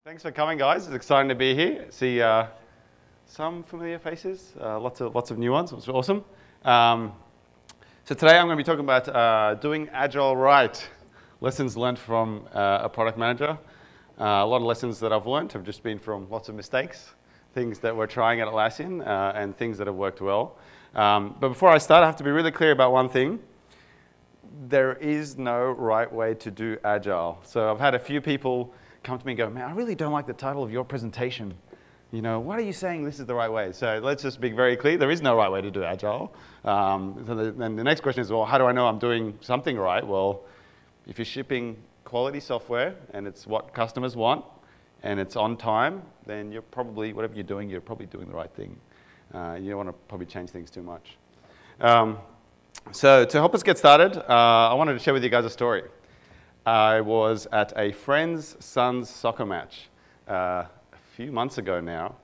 Thanks for coming, guys. It's exciting to be here. See some familiar faces, lots of new ones, which is awesome. So today I'm going to be talking about doing Agile right. Lessons learned from a product manager. A lot of lessons that I've learned have just been from lots of mistakes, things that we're trying at Atlassian, and things that have worked well. But before I start, I have to be really clear about one thing. There is no right way to do Agile. So I've had a few people come to me and go, man, I really don't like the title of your presentation. You know, what are you saying this is the right way? So let's just be very clear. There is no right way to do Agile. Then the next question is, well, how do I know I'm doing something right? Well, if you're shipping quality software and it's what customers want and it's on time, then you're probably, whatever you're doing the right thing. You don't want to probably change things too much. So to help us get started, I wanted to share with you guys a story. I was at a friend's son's soccer match a few months ago now,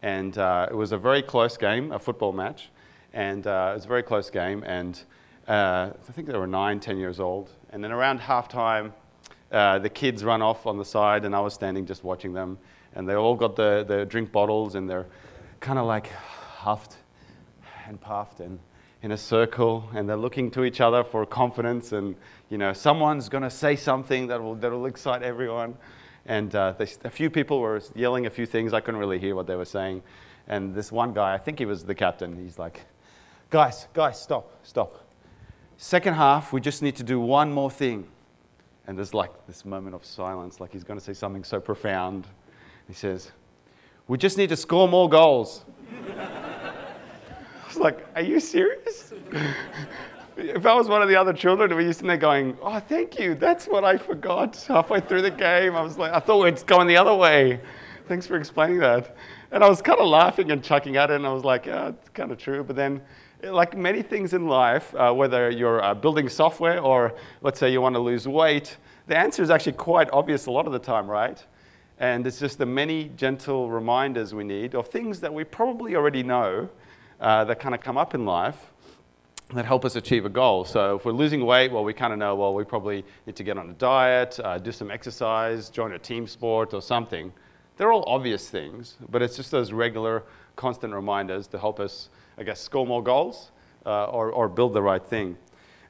and it was a very close game, a football match, and it was a very close game, and I think they were 9, 10 years old, and then around halftime, the kids run off on the side, and I was standing just watching them, and they all got the drink bottles, and they're kind of like huffed and puffed and in a circle, and they're looking to each other for confidence, and you know, someone's going to say something that will excite everyone. And a few people were yelling a few things. I couldn't really hear what they were saying. And this one guy, I think he was the captain, he's like, guys, stop. Second half, we just need to do one more thing. And there's like this moment of silence, like he's going to say something so profound. He says, we just need to score more goals. I was like, are you serious? If I was one of the other children, we used to be going, oh, thank you, that's what I forgot halfway through the game. I was like, I thought we'd going the other way. Thanks for explaining that. And I was kind of laughing and chucking at it, and I was like, yeah, it's kind of true. But then, like many things in life, whether you're building software or let's say you want to lose weight, the answer is actually quite obvious a lot of the time, right? And it's just the many gentle reminders we need of things that we probably already know that kind of come up in life that help us achieve a goal. So if we're losing weight, well, we kind of know, well, we probably need to get on a diet, do some exercise, join a team sport or something. They're all obvious things, but it's just those regular, constant reminders to help us, I guess, score more goals or build the right thing.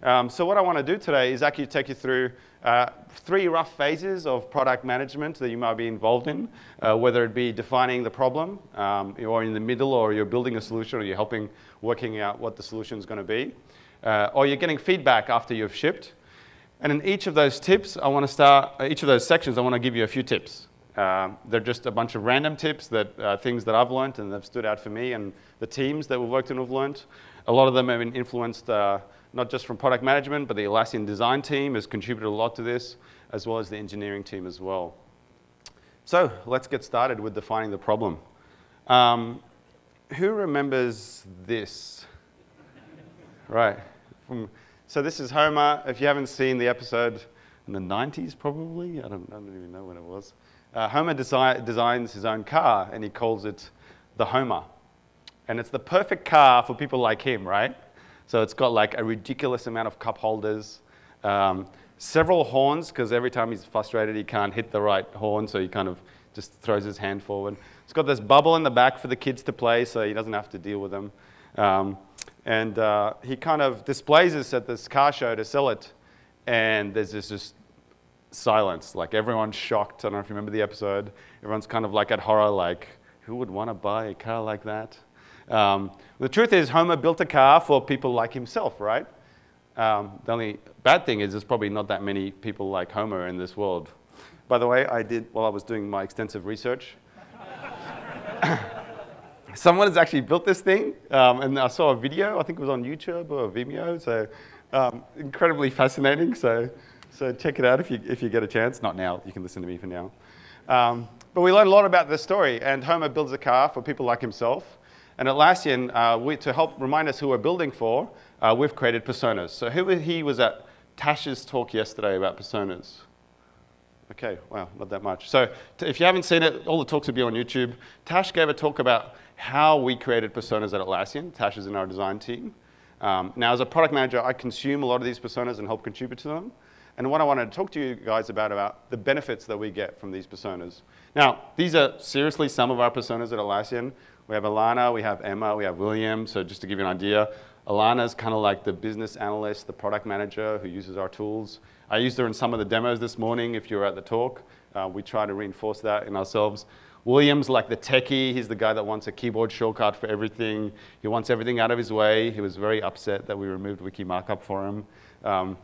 So what I want to do today is actually take you through 3 rough phases of product management that you might be involved in, whether it be defining the problem, or in the middle, or you're building a solution, or you're helping working out what the solution is going to be, or you're getting feedback after you've shipped. And in each of those tips, each of those sections, I want to give you a few tips. They're just a bunch of random tips, things that I've learned and they've stood out for me and the teams that we've worked in have learned. A lot of them have been influenced not just from product management, but the Atlassian design team has contributed a lot to this, as well as the engineering team as well. So let's get started with defining the problem. Who remembers this? Right. So this is Homer. If you haven't seen the episode in the 90s, probably, I don't even know when it was. Homer designs his own car, and he calls it the Homer. And it's the perfect car for people like him, right? So it's got like a ridiculous amount of cup holders, several horns, because every time he's frustrated, he can't hit the right horn, so he kind of just throws his hand forward. It's got this bubble in the back for the kids to play, so he doesn't have to deal with them. And he kind of displays this at this car show to sell it, and there's this just silence, like everyone's shocked. I don't know if you remember the episode. Everyone's kind of like at horror, like, who would want to buy a car like that? The truth is, Homer built a car for people like himself, right? The only bad thing is there's probably not that many people like Homer in this world. By the way, while I was doing my extensive research, someone has actually built this thing, and I saw a video, I think it was on YouTube or Vimeo, so incredibly fascinating, so check it out if you get a chance. Not now, you can listen to me for now. But we learned a lot about this story, and Homer builds a car for people like himself. And at Atlassian, to help remind us who we're building for, we've created personas. So he was at Tash's talk yesterday about personas. Okay, wow, not that much. So if you haven't seen it, all the talks will be on YouTube. Tash gave a talk about how we created personas at Atlassian. Tash is in our design team. Now, as a product manager, I consume a lot of these personas and help contribute to them. and what I wanted to talk to you guys about the benefits that we get from these personas. Now, these are seriously some of our personas at Atlassian. We have Alana, we have Emma, we have William. So just to give you an idea, Alana's kind of like the business analyst, the product manager who uses our tools. I used her in some of the demos this morning if you were at the talk. We try to reinforce that in ourselves. William's like the techie. He's the guy that wants a keyboard shortcut for everything. He wants everything out of his way. He was very upset that we removed wiki markup for him.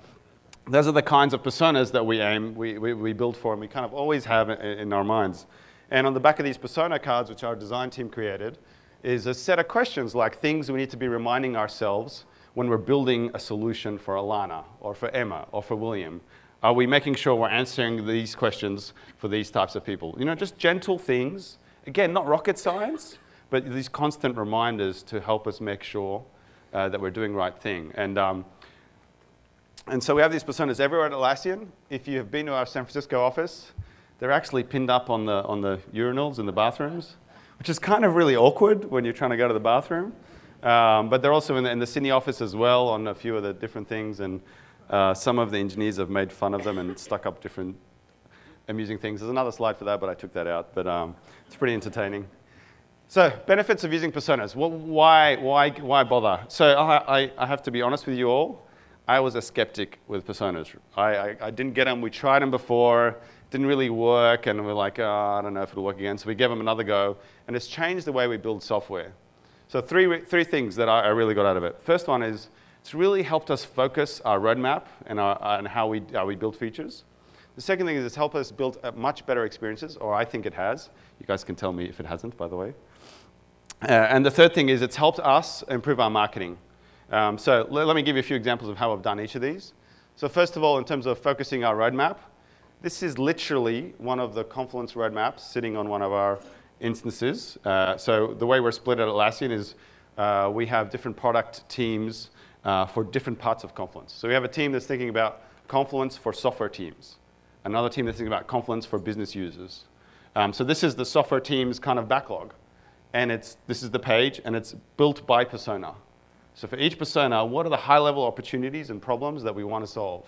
Those are the kinds of personas that we build for and we kind of always have in our minds. And on the back of these persona cards, which our design team created, is a set of questions like things we need to be reminding ourselves when we're building a solution for Alana or for Emma or for William. Are we making sure we're answering these questions for these types of people? You know, just gentle things. Again, not rocket science, but these constant reminders to help us make sure that we're doing the right thing. And so we have these personas everywhere at Atlassian. If you have been to our San Francisco office, they're actually pinned up on the urinals in the bathrooms, which is kind of really awkward when you're trying to go to the bathroom. But they're also in the Sydney office as well on a few of the different things. And some of the engineers have made fun of them and stuck up different amusing things. There's another slide for that, but I took that out. But it's pretty entertaining. So benefits of using personas. Well, why bother? So I have to be honest with you all. I was a skeptic with personas. I didn't get them. We tried them before. Didn't really work. And we're like, oh, I don't know if it'll work again. So we gave them another go. And it's changed the way we build software. So three things that I really got out of it. First one is it's really helped us focus our roadmap and how we build features. The second thing is it's helped us build much better experiences, or I think it has. You guys can tell me if it hasn't, by the way. And the third thing is it's helped us improve our marketing. So let me give you a few examples of how I've done each of these. So first of all, in terms of focusing our roadmap, this is literally one of the Confluence roadmaps sitting on one of our instances. So the way we're split at Atlassian is we have different product teams for different parts of Confluence. So we have a team that's thinking about Confluence for software teams, another team that's thinking about Confluence for business users. So this is the software team's kind of backlog. And this is the page, and it's built by persona. So for each persona, what are the high-level opportunities and problems that we want to solve?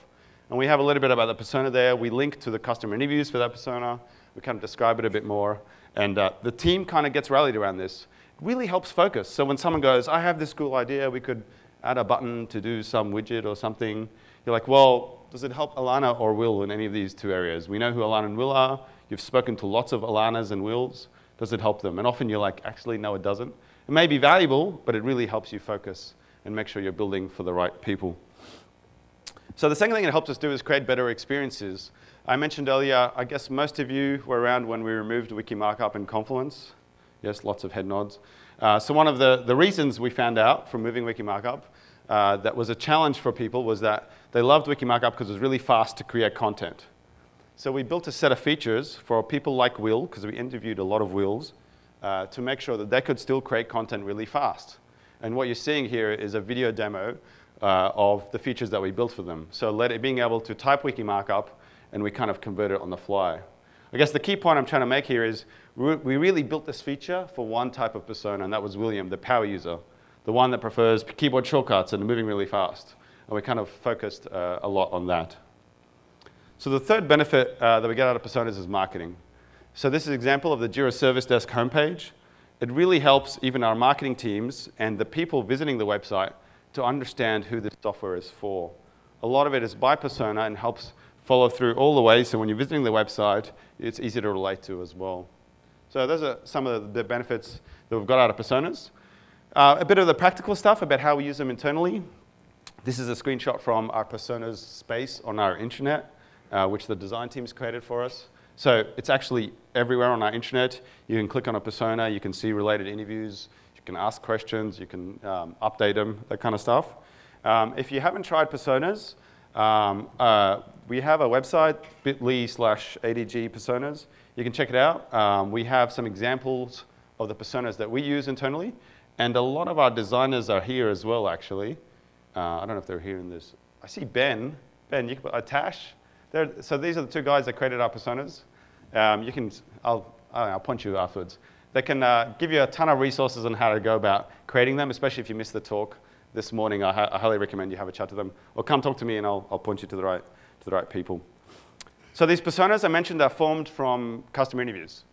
And we have a little bit about the persona there. We link to the customer interviews for that persona. We kind of describe it a bit more. And the team kind of gets rallied around this. It really helps focus. So when someone goes, I have this cool idea, we could add a button to do some widget or something. You're like, well, does it help Alana or Will in any of these two areas? We know who Alana and Will are. You've spoken to lots of Alanas and Wills. Does it help them? And often you're like, actually, no, it doesn't. It may be valuable, but it really helps you focus and make sure you're building for the right people. So the second thing it helps us do is create better experiences. I mentioned earlier, I guess most of you were around when we removed wiki markup in Confluence. Yes, lots of head nods. So one of the reasons we found out from moving wiki markup that was a challenge for people was that they loved wiki markup because it was really fast to create content. So we built a set of features for people like Will, because we interviewed a lot of Wills, to make sure that they could still create content really fast. And what you're seeing here is a video demo of the features that we built for them. So being able to type wiki markup, and we kind of convert it on the fly. I guess the key point I'm trying to make here is we really built this feature for one type of persona, and that was William, the power user, the one that prefers keyboard shortcuts and moving really fast. And we kind of focused a lot on that. So the third benefit that we get out of personas is marketing. So this is an example of the Jira Service Desk homepage. It really helps even our marketing teams and the people visiting the website to understand who this software is for. A lot of it is by persona and helps follow through all the way, so when you're visiting the website, it's easy to relate to as well. So those are some of the benefits that we've got out of personas. A bit of the practical stuff about how we use them internally. This is a screenshot from our personas space on our intranet, which the design team's created for us. So it's actually everywhere on our intranet. You can click on a persona, you can see related interviews, you can ask questions, you can update them, that kind of stuff. If you haven't tried personas, we have a website, bit.ly/ADG personas. You can check it out. We have some examples of the personas that we use internally. And a lot of our designers are here as well, actually. I don't know if they're here in this. I see Ben. Ben, you can put Tash. So these are the two guys that created our personas. I'll point you afterwards. They can give you a ton of resources on how to go about creating them, especially if you missed the talk this morning. I highly recommend you have a chat to them. Or come talk to me and I'll point you to the right to the right people. So these personas I mentioned are formed from customer interviews.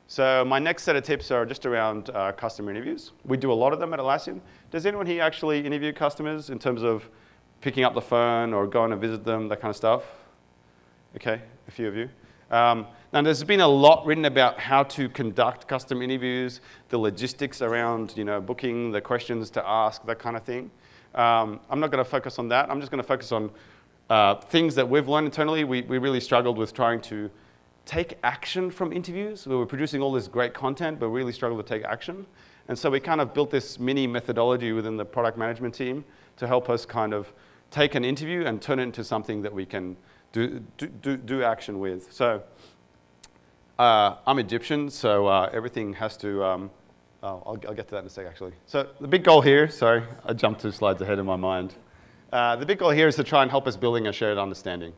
So my next set of tips are just around customer interviews. We do a lot of them at Atlassian. Does anyone here actually interview customers in terms of picking up the phone or going to visit them, that kind of stuff? Okay, a few of you. Now there's been a lot written about how to conduct custom interviews, the logistics around booking, the questions to ask, that kind of thing. I'm not going to focus on that. I'm just going to focus on things that we've learned internally. We really struggled with trying to take action from interviews. We were producing all this great content, but really struggled to take action. And so we kind of built this mini methodology within the product management team to help us kind of take an interview and turn it into something that we can do action with. So I'm Egyptian, so everything has to, I'll get to that in a sec actually. So the big goal here, sorry, I jumped 2 slides ahead in my mind. The big goal here is to try and help us building a shared understanding.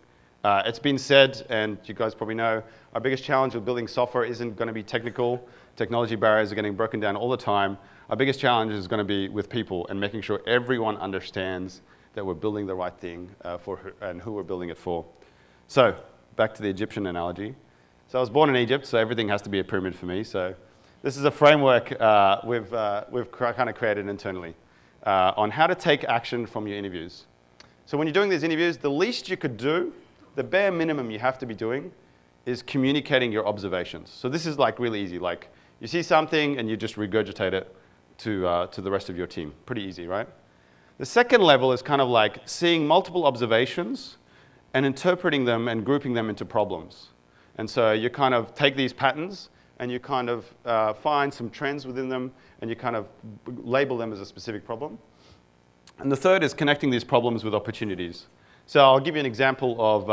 It's been said, and you guys probably know, our biggest challenge with building software isn't going to be technical. Technology barriers are getting broken down all the time. Our biggest challenge is going to be with people and making sure everyone understands that we're building the right thing and who we're building it for. So back to the Egyptian analogy. So I was born in Egypt, so everything has to be a pyramid for me. So this is a framework we've kind of created internally on how to take action from your interviews. So when you're doing these interviews, the least you could do, the bare minimum you have to be doing is communicating your observations. So this is like really easy. Like you see something and you just regurgitate it to the rest of your team. Pretty easy, right? The second level is kind of like seeing multiple observations and interpreting them and grouping them into problems. And so you kind of take these patterns and you kind of find some trends within them and you kind of label them as a specific problem. And the third is connecting these problems with opportunities. So I'll give you an example of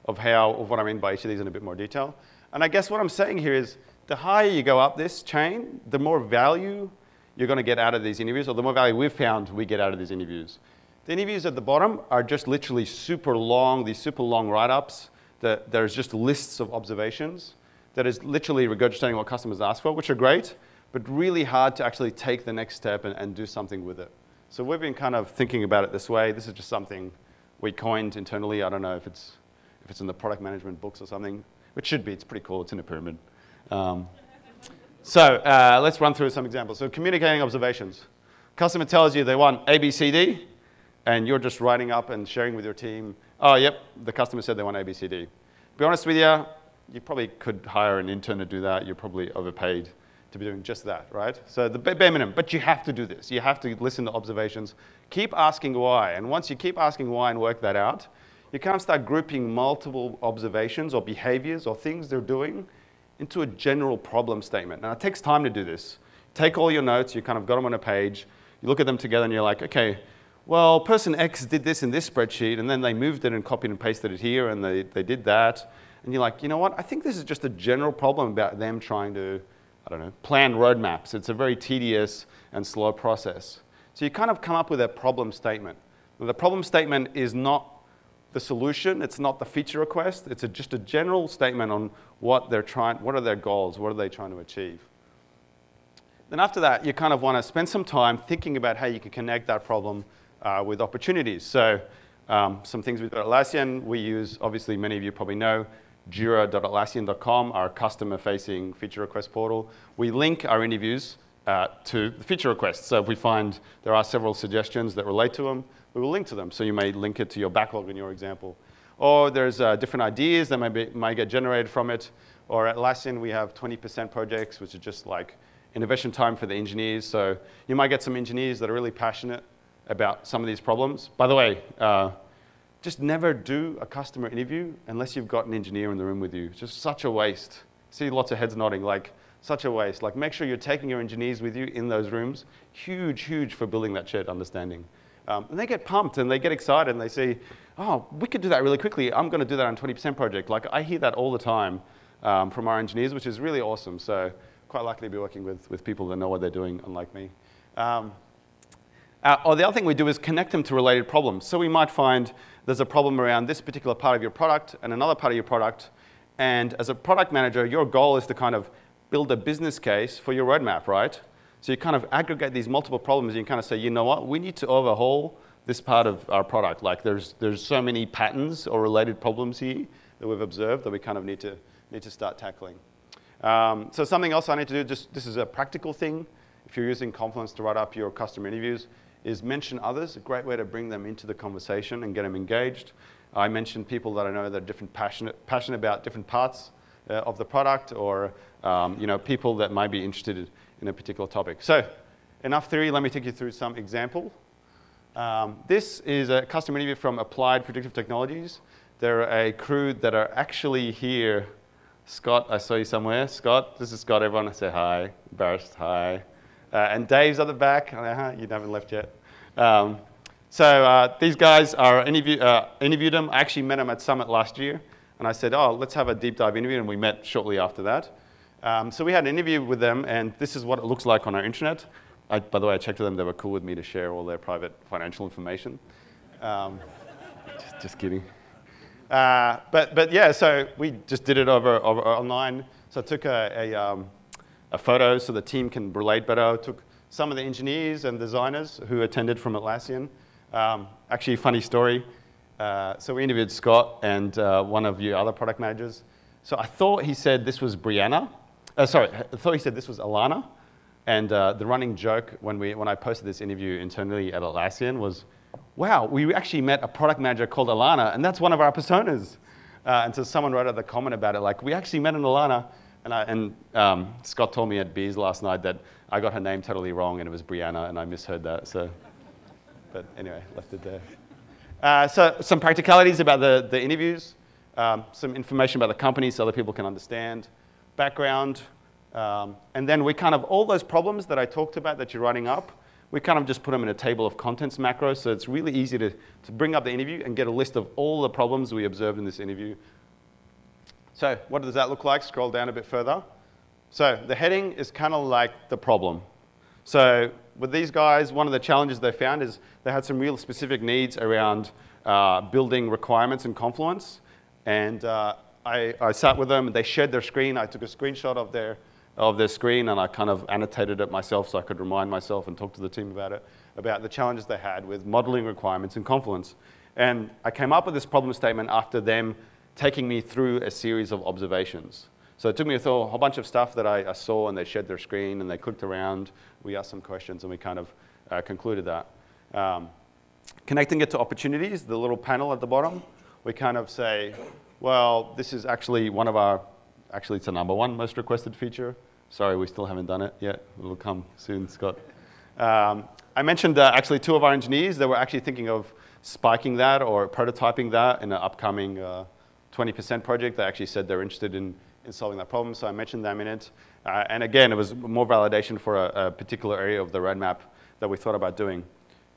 what I mean by each of these in a bit more detail. And I guess what I'm saying here is the higher you go up this chain, the more value you're going to get out of these interviews, or the more value we've found we get out of these interviews. The interviews at the bottom are just literally super long, these super long write-ups. There's just lists of observations that is literally regurgitating what customers ask for, which are great, but really hard to actually take the next step and do something with it. So we've been kind of thinking about it this way. This is just something we coined internally. I don't know if it's in the product management books or something. It should be. It's pretty cool. It's in a pyramid. So let's run through some examples. So communicating observations. Customer tells you they want A, B, C, D, and you're just writing up and sharing with your team, oh, yep, the customer said they want A, B, C, D. To be honest with you, you probably could hire an intern to do that. You're probably overpaid to be doing just that, right? So the bare minimum, but you have to do this. You have to listen to observations. Keep asking why, and once you keep asking why and work that out, you kind of start grouping multiple observations or behaviors or things they're doing into a general problem statement. Now, it takes time to do this. Take all your notes, you kind of got them on a page, you look at them together and you're like, okay, well, person X did this in this spreadsheet, and then they moved it and copied and pasted it here, and they did that. And you're like, you know what? I think this is just a general problem about them trying to, I don't know, plan roadmaps. It's a very tedious and slow process. So you kind of come up with a problem statement. Now, the problem statement is not the solution. It's not the feature request. It's just a general statement on what they're trying, what are their goals, what are they trying to achieve. Then after that, you kind of want to spend some time thinking about how you can connect that problem with opportunities. So some things with Atlassian, we use, obviously many of you probably know, jira.atlassian.com, our customer-facing feature request portal. We link our interviews to the feature requests. So if we find there are several suggestions that relate to them, we will link to them. So you may link it to your backlog in your example. Or there's different ideas that might get generated from it. Or at Atlassian, we have 20% projects, which are just like innovation time for the engineers. So you might get some engineers that are really passionate about some of these problems. By the way, just never do a customer interview unless you've got an engineer in the room with you. It's just such a waste. See lots of heads nodding, like such a waste. Like make sure you're taking your engineers with you in those rooms. Huge, huge for building that shared understanding. And they get pumped and they get excited and they say, oh, we could do that really quickly. I'm going to do that on a 20% project. Like I hear that all the time from our engineers, which is really awesome. So quite likely to be working with people that know what they're doing, unlike me. Or the other thing we do is connect them to related problems. So we might find there's a problem around this particular part of your product and another part of your product. And as a product manager, your goal is to kind of build a business case for your roadmap, right? So you kind of aggregate these multiple problems and you kind of say, you know what, we need to overhaul this part of our product. Like there's so many patterns or related problems here that we've observed that we kind of need to start tackling. So something else I need to do, this is a practical thing. If you're using Confluence to write up your customer interviews, is mention others. A great way to bring them into the conversation and get them engaged. I mentioned people that I know that are passionate about different parts of the product, or people that might be interested in a particular topic. So enough theory, let me take you through some example. This is a customer interview from Applied Predictive Technologies. They're a crew that are actually here. Scott, I saw you somewhere. Scott, this is Scott. Everyone say hi. Embarrassed, hi. And Dave's at the back. You haven't left yet. So these guys are interviewed them. I actually met them at Summit last year. And I said, oh, let's have a deep dive interview. And we met shortly after that. So we had an interview with them. And this is what it looks like on our intranet. By the way, I checked with them. They were cool with me to share all their private financial information. Just kidding. But yeah, so we just did it over online. So I took a photo so the team can relate better. I took some of the engineers and designers who attended from Atlassian. Actually, funny story. So we interviewed Scott and one of your other product managers. So I thought he said this was Brianna. I thought he said this was Alana. And the running joke when I posted this interview internally at Atlassian was, wow, we actually met a product manager called Alana, and that's one of our personas. And so someone wrote out the comment about it, like, we actually met an Alana. And Scott told me at Beers last night that I got her name totally wrong, and it was Brianna, and I misheard that. So, but anyway, left it there. So some practicalities about the interviews, some information about the company so other people can understand, background, and then we kind of, all those problems that I talked about that you're writing up, we kind of just put them in a table of contents macro, so it's really easy to bring up the interview and get a list of all the problems we observed in this interview. So what does that look like? Scroll down a bit further. So the heading is kind of like the problem. So with these guys, one of the challenges they found is they had some real specific needs around building requirements in Confluence. And I sat with them, and they shared their screen. I took a screenshot of their screen, and I kind of annotated it myself so I could remind myself and talk to the team about it, about the challenges they had with modeling requirements in Confluence. And I came up with this problem statement after them taking me through a series of observations. So it took me through a whole bunch of stuff that I saw, and they shared their screen, and they clicked around. We asked some questions, and we kind of concluded that. Connecting it to opportunities, the little panel at the bottom, we kind of say, well, this is actually one of our, actually it's the #1 most requested feature. Sorry, we still haven't done it yet. It'll come soon, Scott. I mentioned actually 2 of our engineers that were actually thinking of spiking that or prototyping that in an upcoming 20% project. They actually said they're interested in solving that problem, so I mentioned them in it. And again, it was more validation for a particular area of the roadmap that we thought about doing.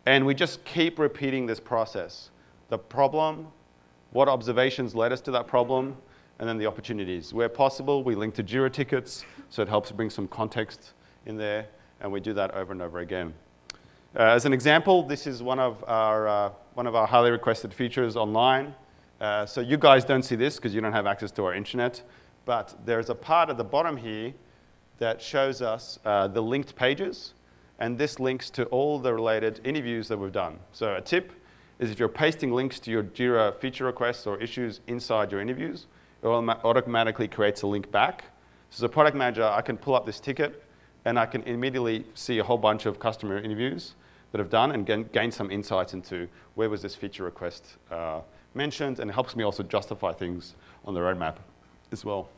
And we just keep repeating this process. The problem, what observations led us to that problem, and then the opportunities. Where possible, we link to Jira tickets, so it helps bring some context in there, and we do that over and over again. As an example, this is one of our highly requested features online. So you guys don't see this because you don't have access to our intranet, but there's a part at the bottom here that shows us the linked pages, and this links to all the related interviews that we've done. So a tip is if you're pasting links to your Jira feature requests or issues inside your interviews, it automatically creates a link back. So as a product manager, I can pull up this ticket, and I can immediately see a whole bunch of customer interviews that I've done and gain some insights into where was this feature request mentioned, and it helps me also justify things on the roadmap as well.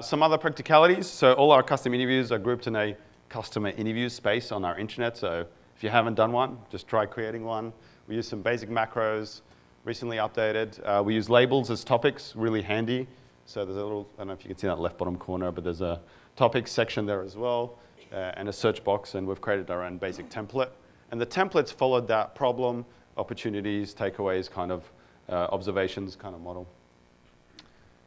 Some other practicalities. So all our custom interviews are grouped in a customer interviews space on our intranet. So if you haven't done one, just try creating one. We use some basic macros, recently updated. We use labels as topics, really handy. So there's a little, I don't know if you can see that left bottom corner, but there's a topics section there as well, and a search box, and we've created our own basic template. And the templates followed that problem, opportunities, takeaways, kind of observations kind of model.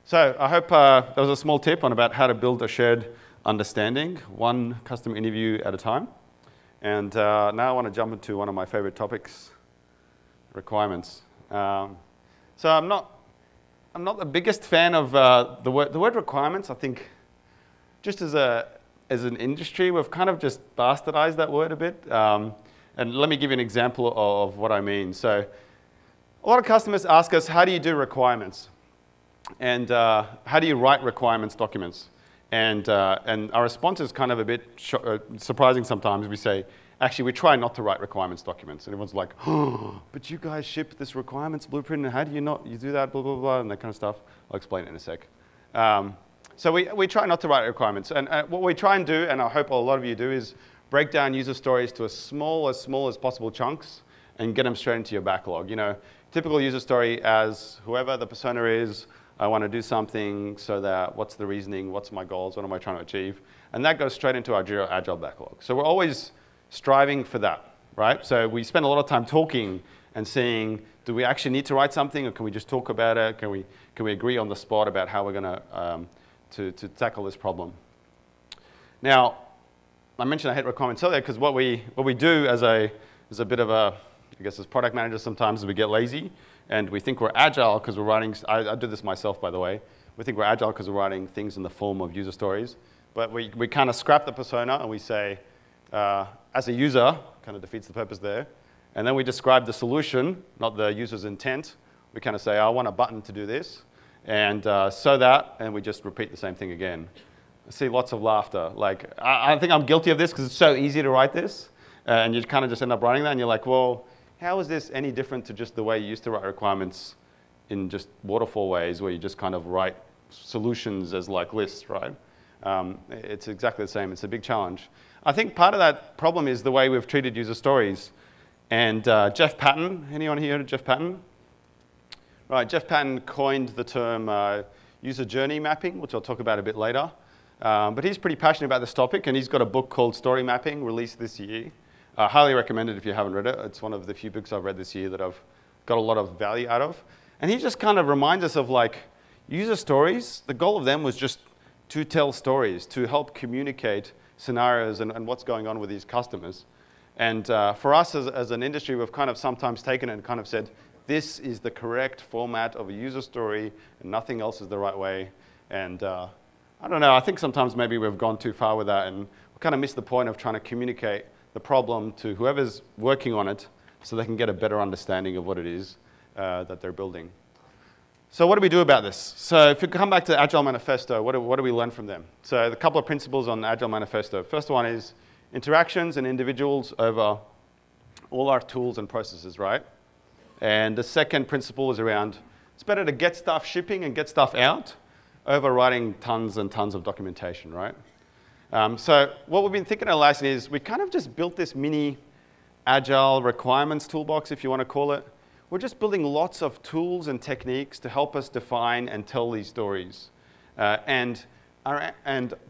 So I hope that was a small tip on about how to build a shared understanding, one custom interview at a time. And now I want to jump into one of my favorite topics, requirements. So I'm not the biggest fan of the word requirements. I think just as an industry, we've kind of just bastardized that word a bit. And And let me give you an example of what I mean. So a lot of customers ask us, how do you do requirements? And how do you write requirements documents? And our response is kind of a bit surprising sometimes. We say, actually, we try not to write requirements documents. And everyone's like, oh, but you guys ship this requirements blueprint, and how do you not, you do that, blah, blah, blah, and that kind of stuff. I'll explain it in a sec. So we try not to write requirements. And what we try and do, and I hope a lot of you do, is break down user stories to as small as possible chunks and get them straight into your backlog. You know, typical user story as whoever the persona is, I want to do something so that what's the reasoning, what's my goals, what am I trying to achieve? And that goes straight into our Jira Agile backlog. So we're always striving for that, right? So we spend a lot of time talking and seeing, do we actually need to write something, or can we just talk about it? Can we agree on the spot about how we're going to tackle this problem? Now, I mentioned I hate requirements earlier because what we do as a bit of a, I guess as product managers sometimes is we get lazy and we think we're agile because we're writing, I do this myself by the way, we think we're agile because we're writing things in the form of user stories, but we kind of scrap the persona and we say, as a user, kind of defeats the purpose there, and then we describe the solution, not the user's intent. We kind of say, I want a button to do this, and and we just repeat the same thing again. I see lots of laughter. Like, I think I'm guilty of this because it's so easy to write this, and you kind of just end up writing that, and you're like, well, how is this any different to just the way you used to write requirements in just waterfall ways where you just kind of write solutions as like lists, right? It's exactly the same. It's a big challenge. I think part of that problem is the way we've treated user stories. And Jeff Patton, anyone here heard of Jeff Patton? Right, Jeff Patton coined the term user journey mapping, which I'll talk about a bit later. But he's pretty passionate about this topic, and he's got a book called Story Mapping, released this year. Highly recommend it if you haven't read it. It's one of the few books I've read this year that I've got a lot of value out of. And he just kind of reminds us of like user stories. The goal of them was just to tell stories, to help communicate scenarios and what's going on with these customers. And for us as an industry, we've kind of sometimes taken it and kind of said, this is the correct format of a user story and nothing else is the right way. And I don't know, I think sometimes maybe we've gone too far with that and we kind of missed the point of trying to communicate the problem to whoever's working on it so they can get a better understanding of what it is that they're building. So what do we do about this? So if you come back to Agile Manifesto, what do we learn from them? So a couple of principles on Agile Manifesto. First one is interactions and individuals over all our tools and processes, right? And the second principle is around, it's better to get stuff shipping and get stuff out over writing tons and tons of documentation, right? So what we've been thinking at Atlassian is we kind of just built this mini Agile requirements toolbox, if you want to call it. We're just building lots of tools and techniques to help us define and tell these stories. And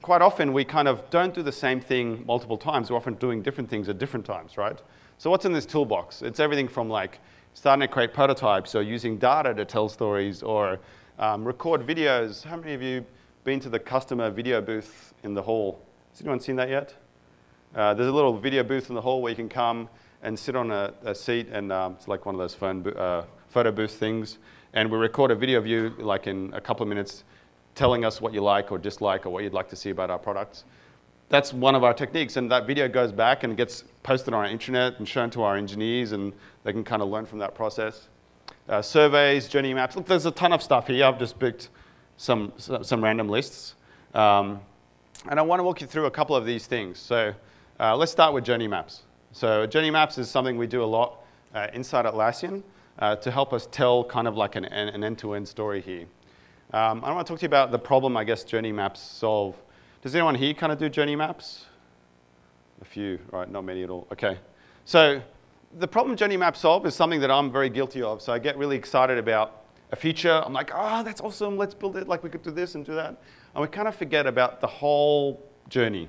quite often, we kind of don't do the same thing multiple times. We're often doing different things at different times, right? So what's in this toolbox? It's everything from like starting to create prototypes or using data to tell stories or record videos. How many of you been to the customer video booth in the hall? Has anyone seen that yet? There's a little video booth in the hall where you can come and sit on a seat, and it's like one of those photo booth things. And we record a video of you, like in a couple of minutes, telling us what you like or dislike or what you'd like to see about our products. That's one of our techniques, and that video goes back and gets posted on our intranet and shown to our engineers, and they can kind of learn from that process. Surveys, journey maps. Look, there's a ton of stuff here. I've just picked some random lists. And I want to walk you through a couple of these things. So let's start with journey maps. So journey maps is something we do a lot inside Atlassian to help us tell kind of like an end-to-end story here. I want to talk to you about the problem, I guess, journey maps solve. Does anyone here kind of do journey maps? A few, right? Not many at all. Okay. So the problem journey maps solve is something that I'm very guilty of. So I get really excited about a feature. I'm like, oh, that's awesome. Let's build it. Like we could do this and do that. And we kind of forget about the whole journey,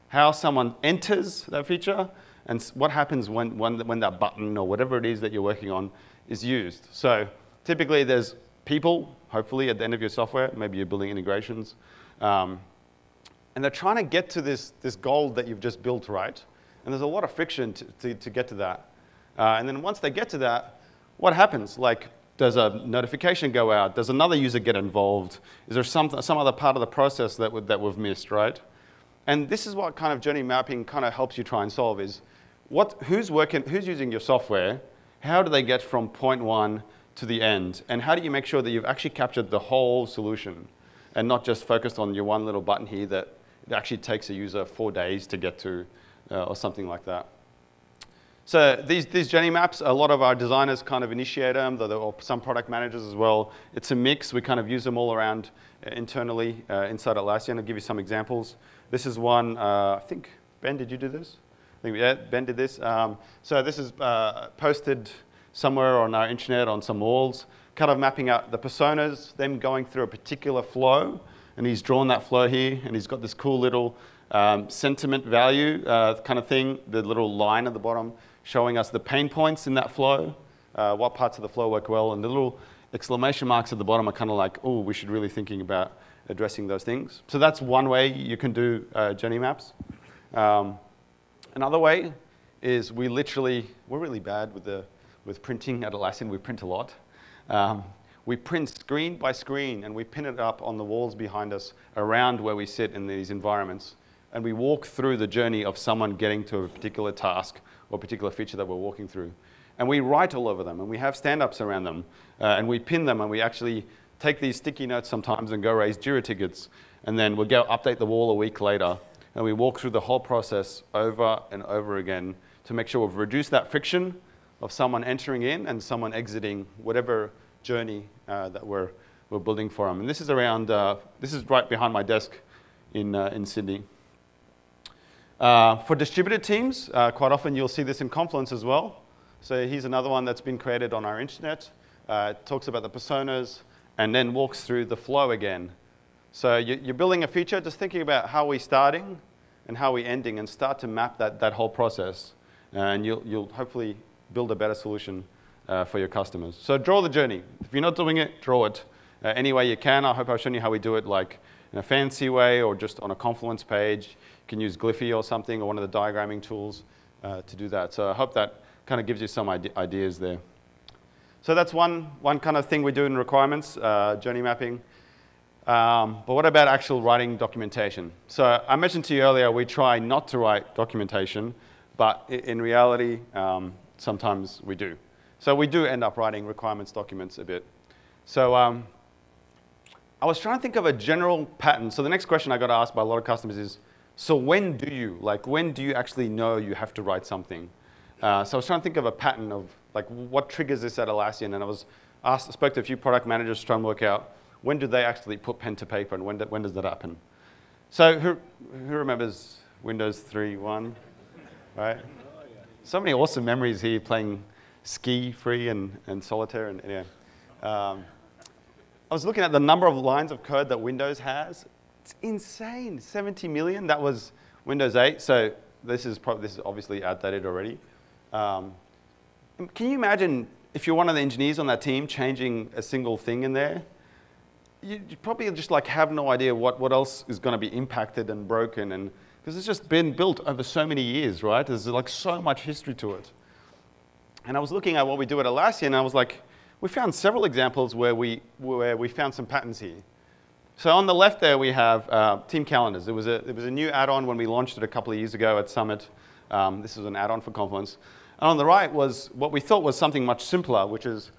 how someone enters that feature and what happens when that button or whatever it is that you're working on is used. So typically there's people, hopefully, at the end of your software. Maybe you're building integrations. And they're trying to get to this goal that you've just built, right? And there's a lot of friction to get to that. And then once they get to that, what happens? Like, does a notification go out? Does another user get involved? Is there some other part of the process that we've missed, right? And this is what kind of journey mapping kind of helps you try and solve is, who's using your software? How do they get from point one to the end? And how do you make sure that you've actually captured the whole solution and not just focused on your one little button here that it actually takes a user 4 days to get to or something like that? So these journey maps, a lot of our designers kind of initiate them, or some product managers as well. It's a mix. We kind of use them all around internally inside Atlassian. I'll give you some examples. This is one, I think, Ben, did you do this? I think, yeah, Ben did this. So this is posted somewhere on our intranet on some walls, kind of mapping out the personas, them going through a particular flow, and he's drawn that flow here, and he's got this cool little sentiment value kind of thing, the little line at the bottom, showing us the pain points in that flow, what parts of the flow work well, and the little exclamation marks at the bottom are kind of like, oh, we should really thinking about addressing those things. So that's one way you can do journey maps. Another way is we're really bad with printing at Atlassian. We print a lot. We print screen by screen, and we pin it up on the walls behind us around where we sit in these environments. And we walk through the journey of someone getting to a particular task or a particular feature that we're walking through. And we write all over them, and we have stand-ups around them, and we pin them, and we actually take these sticky notes sometimes and go raise Jira tickets, and then we'll go update the wall a week later, and we walk through the whole process over and over again to make sure we've reduced that friction of someone entering in and someone exiting whatever journey that we're building for them. And this is around, this is right behind my desk in Sydney. For distributed teams, quite often you'll see this in Confluence as well. So here's another one that's been created on our intranet. Talks about the personas and then walks through the flow again. So you're building a feature, just thinking about how we're starting and how we're ending, and start to map that whole process. And you'll hopefully build a better solution for your customers. So draw the journey. If you're not doing it, draw it any way you can. I hope I've shown you how we do it, like in a fancy way or just on a Confluence page. You can use Glyphy or something, or one of the diagramming tools to do that. So I hope that kind of gives you some ideas there. So that's one kind of thing we do in requirements, journey mapping. But what about actual writing documentation? So I mentioned to you earlier, we try not to write documentation, but in reality, sometimes we do. So we do end up writing requirements documents a bit. So I was trying to think of a general pattern. So the next question I got asked by a lot of customers is, so when do you actually know you have to write something? So I was trying to think of a pattern of like what triggers this at Atlassian, and I spoke to a few product managers to try and work out when do they actually put pen to paper, and when does that happen? So who remembers Windows 3.1, right? So many awesome memories here playing Ski Free and Solitaire, and anyway. I was looking at the number of lines of code that Windows has. It's insane, 70 million. That was Windows 8, so this is obviously outdated already. Can you imagine if you're one of the engineers on that team changing a single thing in there? You probably just like have no idea what else is going to be impacted and broken, and because it's just been built over so many years, right? There's like so much history to it. And I was looking at what we do at Atlassian, and I was like, we found several examples where we found some patterns here. So on the left there we have team calendars. It was a new add-on when we launched it a couple of years ago at Summit. This was an add-on for Confluence. And on the right was what we thought was something much simpler, which is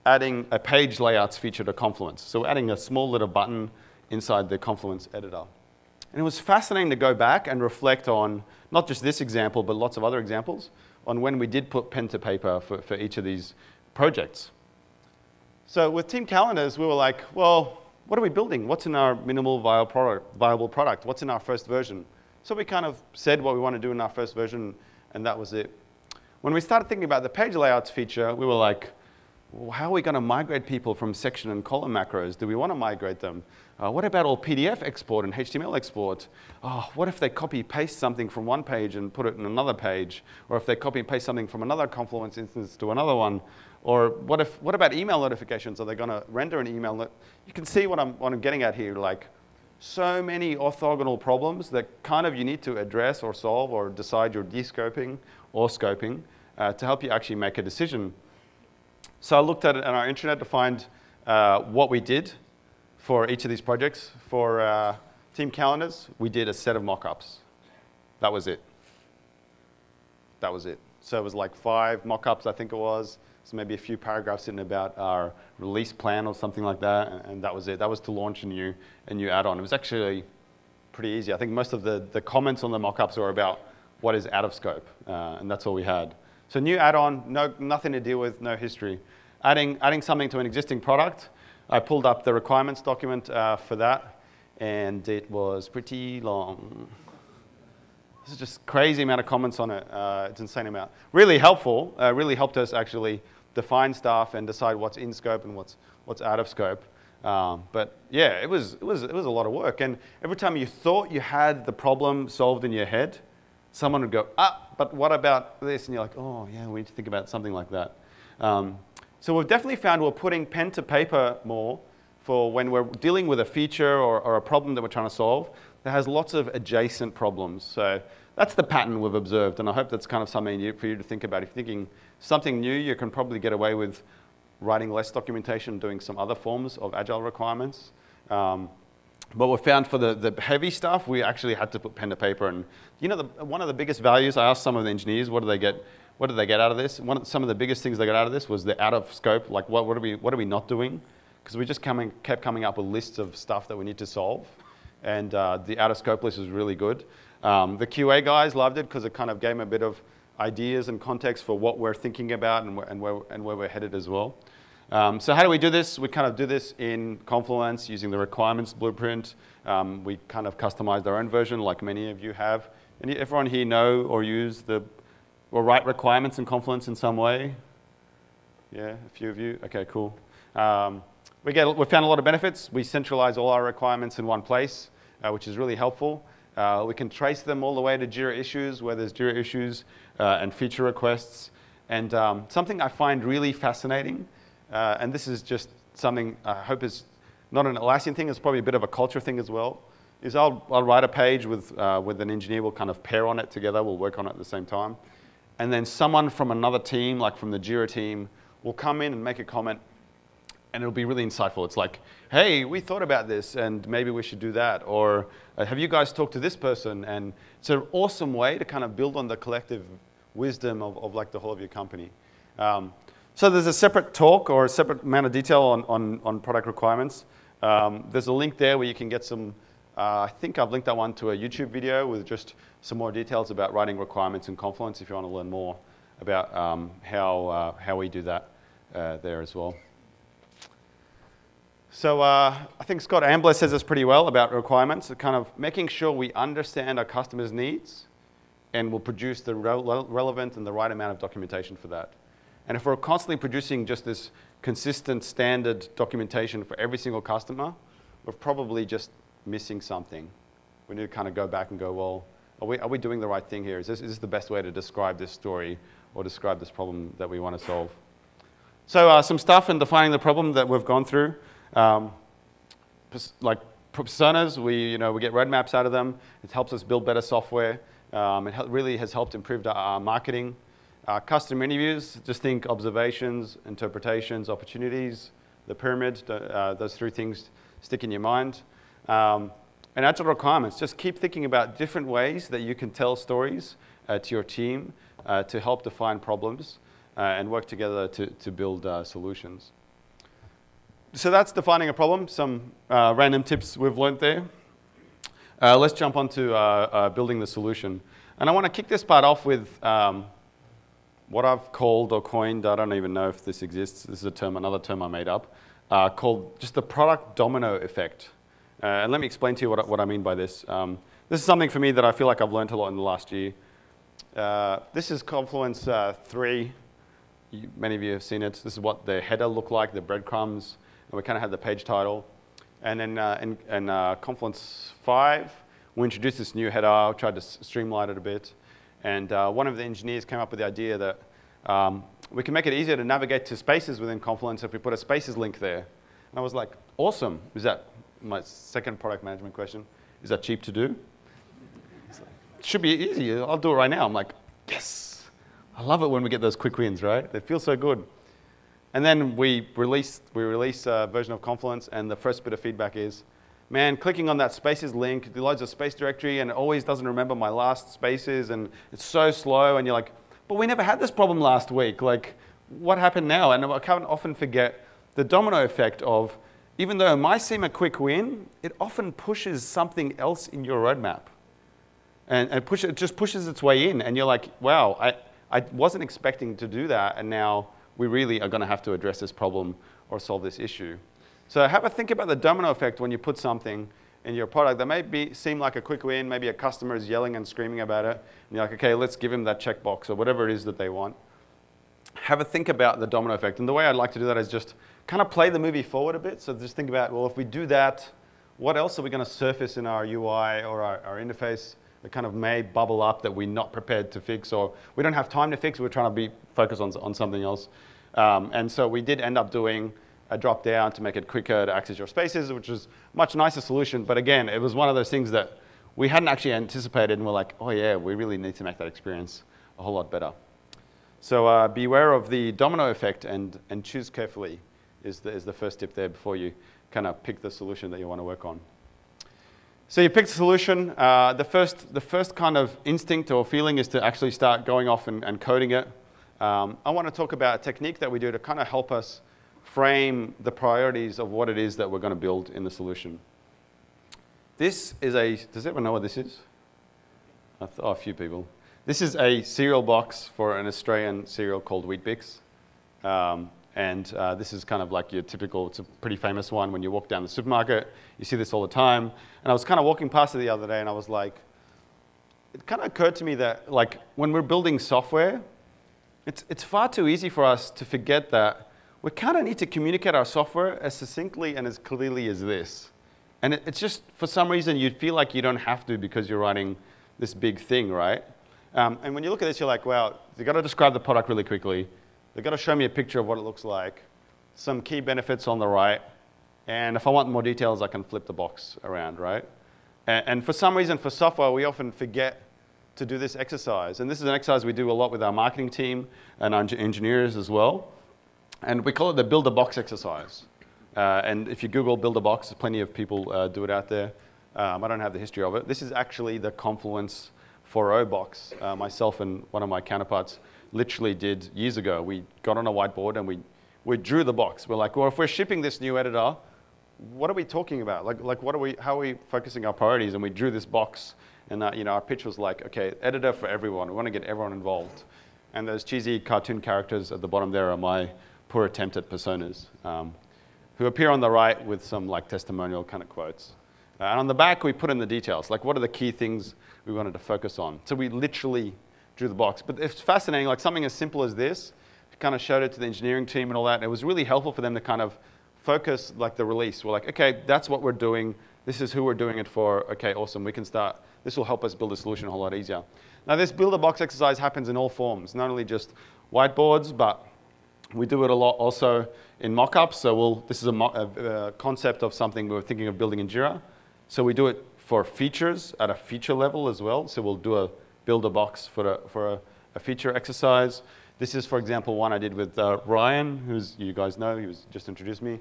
adding a page layouts feature to Confluence. So adding a small little button inside the Confluence editor. And it was fascinating to go back and reflect on not just this example, but lots of other examples on when we did put pen to paper for each of these projects. So with team calendars, we were like, well, what are we building? What's in our minimal viable product? What's in our first version? So we kind of said what we want to do in our first version, and that was it. When we started thinking about the page layouts feature, we were like, well, how are we going to migrate people from section and column macros? Do we want to migrate them? What about all PDF export and HTML export? Oh, what if they copy paste something from one page and put it in another page? Or if they copy and paste something from another Confluence instance to another one? Or what about email notifications? Are they going to render an email? You can see what I'm getting at here. Like, so many orthogonal problems that kind of you need to address or solve or decide you're descoping or scoping to help you actually make a decision. So I looked at it on our intranet to find what we did for each of these projects. For team calendars, we did a set of mock-ups. That was it. that was it. So it was like 5 mock-ups, I think it was. So maybe a few paragraphs in about our release plan or something like that, and that was it. That was to launch a new add-on. It was actually pretty easy. I think most of the comments on the mock-ups were about what is out of scope, and that's all we had. So new add-on, nothing to deal with, no history. Adding something to an existing product. I pulled up the requirements document for that, and it was pretty long. This is just crazy amount of comments on it. It's an insane amount. Really helpful. Really helped us actually define stuff and decide what's in scope and what's out of scope. But yeah, it was a lot of work. And every time you thought you had the problem solved in your head, someone would go, but what about this? And you're like, oh yeah, we need to think about something like that. So we've definitely found we're putting pen to paper more for when we're dealing with a feature or a problem that we're trying to solve that has lots of adjacent problems. So that's the pattern we've observed, and I hope that's kind of something for you to think about. If you're thinking something new, you can probably get away with writing less documentation, doing some other forms of Agile requirements. But we found for the heavy stuff, we actually had to put pen to paper. And you know, one of the biggest values, I asked some of the engineers, what did they get out of this? Some of the biggest things they got out of this was the out of scope, like what are we not doing? Because we just kept coming up with lists of stuff that we need to solve. And the out of scope list was really good. The QA guys loved it because it kind of gave them a bit of ideas and context for what we're thinking about and where we're headed as well. So how do we do this? We kind of do this in Confluence using the requirements blueprint. We kind of customized our own version like many of you have. Everyone here know or use or write requirements in Confluence in some way? Yeah, a few of you? Okay, cool. We found a lot of benefits. We centralize all our requirements in one place, which is really helpful. We can trace them all the way to Jira issues, where there's Jira issues and feature requests. And something I find really fascinating, and this is just something I hope is not an Atlassian thing, it's probably a bit of a culture thing as well, is I'll write a page with an engineer, we'll kind of pair on it together, we'll work on it at the same time. And then someone from another team, like from the Jira team, will come in and make a comment, and it'll be really insightful. It's like, hey, we thought about this, and maybe we should do that. Or have you guys talked to this person? And it's an awesome way to kind of build on the collective wisdom of like the whole of your company. So there's a separate talk or a separate amount of detail on product requirements. There's a link there where you can get some, I think I've linked that one to a YouTube video with just some more details about writing requirements in Confluence if you want to learn more about how we do that there as well. So I think Scott Ambler says this pretty well about requirements, kind of making sure we understand our customers' needs and will produce the relevant and the right amount of documentation for that. And if we're constantly producing just this consistent standard documentation for every single customer, we're probably just missing something. We need to kind of go back and go, well, are we doing the right thing here? Is this the best way to describe this story or describe this problem that we want to solve? So some stuff in defining the problem that we've gone through. Like personas, we get roadmaps out of them. It helps us build better software. It really has helped improve our marketing. Custom interviews, just think observations, interpretations, opportunities, the pyramid, those 3 things stick in your mind. And Agile requirements, just keep thinking about different ways that you can tell stories to your team to help define problems and work together to build solutions. So that's defining a problem, some random tips we've learned there. Let's jump on to building the solution. And I want to kick this part off with what I've called or coined, I don't even know if this exists, this is a term, another term I made up, called just the product domino effect. And let me explain to you what I mean by this. This is something for me that I feel like I've learned a lot in the last year. This is Confluence 3. Many of you have seen it. This is what the header looked like, the breadcrumbs, and we kind of had the page title. And then in Confluence 5, we introduced this new header, tried to streamline it a bit. And one of the engineers came up with the idea that we can make it easier to navigate to spaces within Confluence if we put a spaces link there. And I was like, awesome. Is that my second product management question? Is that cheap to do? It should be easy. I'll do it right now. I'm like, yes. I love it when we get those quick wins, right? They feel so good. And then we release a version of Confluence, and the first bit of feedback is, man, clicking on that spaces link, it loads a space directory, and it always doesn't remember my last spaces, and it's so slow, and you're like, but we never had this problem last week. Like, what happened now? And I can't often forget the domino effect of, even though it might seem a quick win, it often pushes something else in your roadmap. And it just pushes its way in. And you're like, wow, I wasn't expecting to do that. And now we really are going to have to address this problem or solve this issue. So have a think about the domino effect when you put something in your product that may seem like a quick win. Maybe a customer is yelling and screaming about it. And you're like, OK, let's give him that checkbox or whatever it is that they want. Have a think about the domino effect. And the way I'd like to do that is just kind of play the movie forward a bit. So just think about, well, if we do that, what else are we going to surface in our UI or our interface that kind of may bubble up that we're not prepared to fix, or we don't have time to fix, we're trying to be focused on something else. And so we did end up doing a drop down to make it quicker to access your spaces, which was a much nicer solution. But again, it was one of those things that we hadn't actually anticipated, and we're like, oh yeah, we really need to make that experience a whole lot better. So beware of the domino effect and choose carefully is the first tip there before you kind of pick the solution that you want to work on. So you picked a solution. The first kind of instinct or feeling is to actually start going off and coding it. I want to talk about a technique that we do to kind of help us frame the priorities of what it is that we're going to build in the solution. This is does everyone know what this is? A few people. This is a cereal box for an Australian cereal called Weet-Bix. This is kind of like your typical, it's a pretty famous one. When you walk down the supermarket, you see this all the time. And I was kind of walking past it the other day, and I was like, it kind of occurred to me that like when we're building software, it's far too easy for us to forget that we kind of need to communicate our software as succinctly and as clearly as this. And it's just, for some reason, you feel like you don't have to because you're writing this big thing, right? And when you look at this, you're like, wow, you've got to describe the product really quickly. They've got to show me a picture of what it looks like, some key benefits on the right, and if I want more details, I can flip the box around, right? And for some reason, for software, we often forget to do this exercise. And this is an exercise we do a lot with our marketing team and our engineers as well. And we call it the build a box exercise. And if you Google build a box, plenty of people do it out there. I don't have the history of it. This is actually the Confluence 4.0 box. Myself and one of my counterparts literally did years ago. We got on a whiteboard and we drew the box. We're like, well, if we're shipping this new editor, what are we talking about? Like how are we focusing our priorities? And we drew this box, and our pitch was like, okay, editor for everyone. We want to get everyone involved. And those cheesy cartoon characters at the bottom there are my poor attempt at personas, who appear on the right with some like testimonial kind of quotes. And on the back, we put in the details, like what are the key things we wanted to focus on. So we literally drew the box. But it's fascinating, like something as simple as this, kind of showed it to the engineering team and all that. And it was really helpful for them to kind of focus like the release. We're like, okay, that's what we're doing. This is who we're doing it for. Okay, awesome, we can start. This will help us build a solution a whole lot easier. Now this build a box exercise happens in all forms, not only just whiteboards, but we do it a lot also in mock-ups. So this is a concept of something we were thinking of building in Jira. So we do it for features at a feature level as well. So we'll do a build a box for a feature exercise. This is, for example, one I did with Ryan, who's you guys know, he was just introduced me.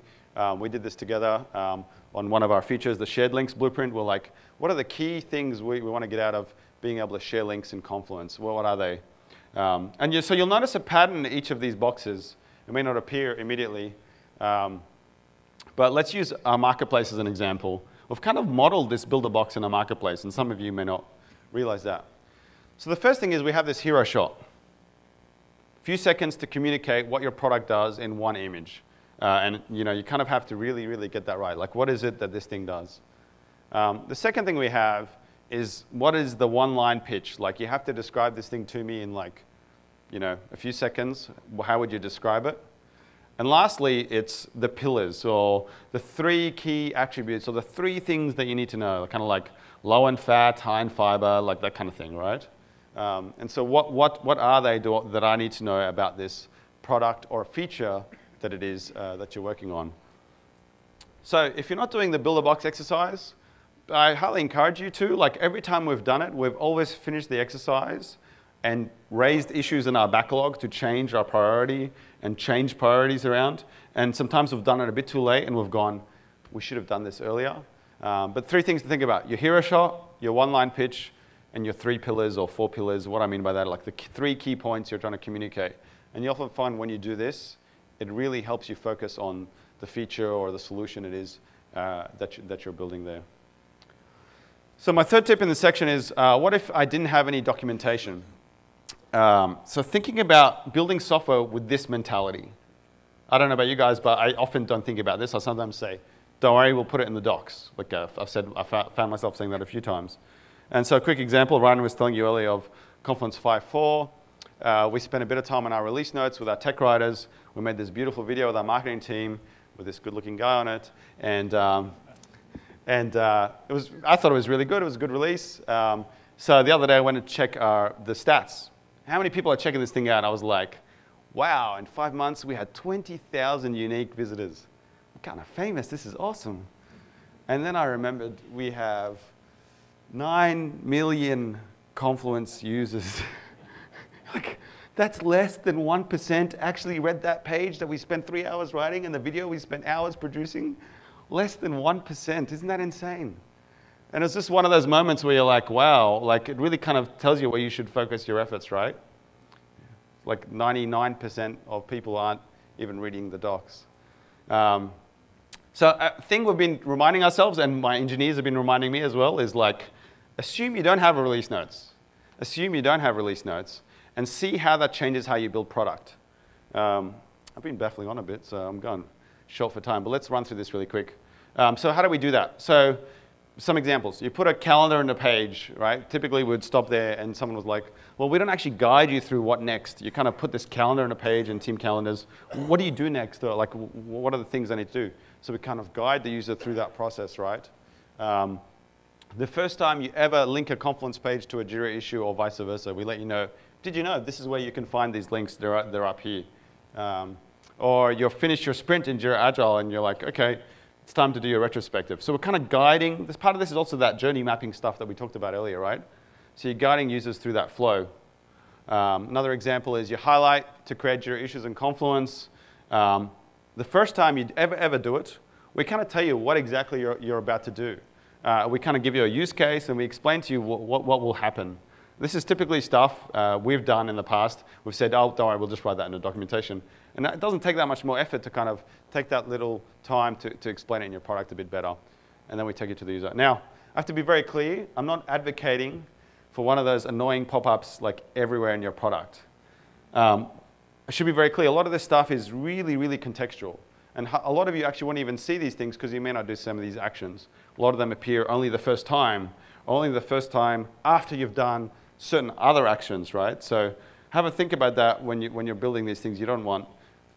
We did this together on one of our features, the shared links blueprint. We're like, what are the key things we want to get out of being able to share links in Confluence? Well, what are they? So you'll notice a pattern in each of these boxes. It may not appear immediately, but let's use our marketplace as an example. We've kind of modeled this build a box in a marketplace, and some of you may not realize that. So the first thing is we have this hero shot. A few seconds to communicate what your product does in one image. And you kind of have to really, really get that right. Like, what is it that this thing does? The second thing we have is what is the one-line pitch? Like, you have to describe this thing to me in like, a few seconds. How would you describe it? And lastly, it's the pillars, or the 3 key attributes, or the 3 things that you need to know, kind of like low in fat, high in fiber, like that kind of thing, right? And so what are they that I need to know about this product or feature that it is that you're working on? So if you're not doing the build a box exercise, I highly encourage you to. Like every time we've done it, we've always finished the exercise and raised issues in our backlog to change our priority and change priorities around. And sometimes we've done it a bit too late and we've gone, we should have done this earlier. But 3 things to think about: your hero shot, your one-line pitch, and your 3 pillars or 4 pillars. What I mean by that, like the 3 key points you're trying to communicate. And you often find when you do this, it really helps you focus on the feature or the solution it is that you're building there. So my third tip in this section is, what if I didn't have any documentation? So thinking about building software with this mentality. I don't know about you guys, but I often don't think about this. I sometimes say, don't worry, we'll put it in the docs. Like I found myself saying that a few times. And so a quick example, Ryan was telling you earlier of Confluence 5.4. We spent a bit of time on our release notes with our tech writers. We made this beautiful video with our marketing team with this good-looking guy on it. And I thought it was really good. It was a good release. So the other day, I went to check the stats. How many people are checking this thing out? I was like, wow, in 5 months, we had 20,000 unique visitors. We're kind of famous. This is awesome. And then I remembered we have 9 million Confluence users. Like, that's less than 1% actually read that page that we spent 3 hours writing and the video we spent hours producing. Less than 1%. Isn't that insane? And it's just one of those moments where you're like, wow, like it really kind of tells you where you should focus your efforts, right? Like 99% of people aren't even reading the docs. So a thing we've been reminding ourselves, and my engineers have been reminding me as well, is like, assume you don't have a release notes. Assume you don't have release notes, and see how that changes how you build product. I've been baffling on a bit, so I'm going short for time, but let's run through this really quick. So how do we do that? So some examples. You put a calendar in a page, right? Typically we'd stop there and someone was like, well, we don't actually guide you through what next. You kind of put this calendar in a page and team calendars. What do you do next? Or like, what are the things I need to do? So we kind of guide the user through that process, right? The first time you ever link a Confluence page to a Jira issue or vice versa, we let you know, did you know this is where you can find these links? They're up here. Or you've finished your sprint in Jira Agile and you're like, okay, it's time to do your retrospective. So we're kind of guiding. This part of this is also that journey mapping stuff that we talked about earlier, right? So you're guiding users through that flow. Another example is you highlight to create Jira issues in Confluence. The first time you ever do it, we kind of tell you what exactly you're about to do. We kind of give you a use case and we explain to you what will happen. This is typically stuff we've done in the past. We've said, oh, don't worry, we'll just write that in the documentation. And it doesn't take that much more effort to kind of take that little time to explain it in your product a bit better. And then we take it to the user. Now, I have to be very clear. I'm not advocating for one of those annoying pop-ups like everywhere in your product. I should be very clear. A lot of this stuff is really, really contextual. And a lot of you actually won't even see these things because you may not do some of these actions. A lot of them appear only the first time after you've done certain other actions, right? So have a think about that when you're building these things. You don't want